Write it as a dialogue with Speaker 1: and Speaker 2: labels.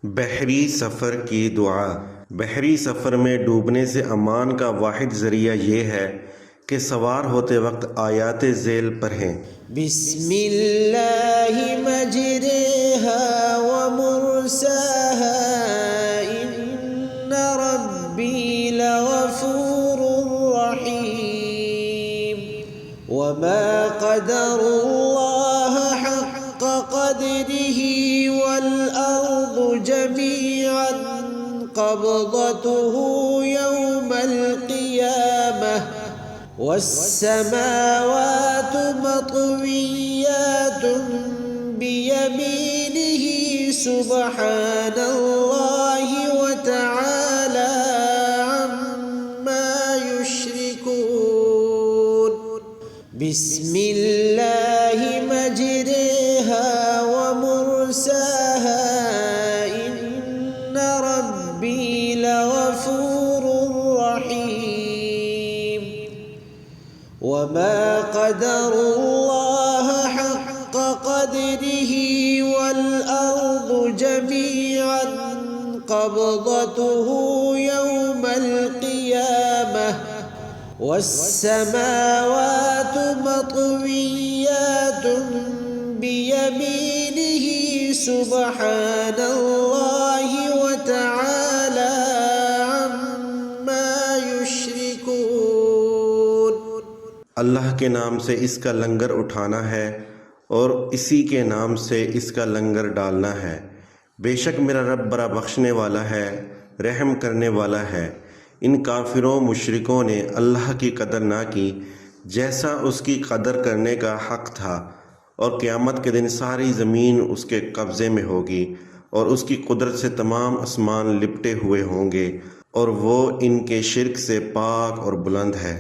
Speaker 1: बहरी सफ़र की दुआ। बहरी सफ़र में डूबने से अमान का वाहिद ज़रिया ये है कि सवार होते वक्त आयात ज़ेल पढ़ें।
Speaker 2: बिस्मिल्लाहि मजरेहा व मुरसाहा इन्ना रब्बी लगफूरुर रहीम वमा क़दरुल्लाह हक़्क़ क़द्रिही वल अर्दु जमीअन क़ब्ज़तुहु यौमल क़ियामह वस्समावातु मत्विय्यातुन बियमीनिही सुब्हानल्लाहि व तआला अम्मा युश्रिकून। बिस्मिल्लाहि मजरेहा व मुरसाहा इन्ना रब्बी लगफूरुर रहीम वमा क़दरुल्लाह हक़्क़ क़द्रिही वल अर्दु जमीअन क़ब्ज़तुहु यौमल क़ियामह वस्समावातु मत्विय्यातुन बियमीनिही सुब्हानल्लाहि व तआला अम्मा युश्रिकून।
Speaker 1: अल्लाह के नाम से इसका लंगर उठाना है और इसी के नाम से इसका लंगर डालना है। बेशक मेरा रब बड़ा बख्शने वाला है, रहम करने वाला है। इन काफिरों मुशरिकों ने अल्लाह की कदर ना की जैसा उसकी कदर करने का हक़ था, और क़यामत के दिन सारी ज़मीन उसके कब्ज़े में होगी और उसकी कुदरत से तमाम आसमान लिपटे हुए होंगे, और वो इनके शिर्क से पाक और बुलंद है।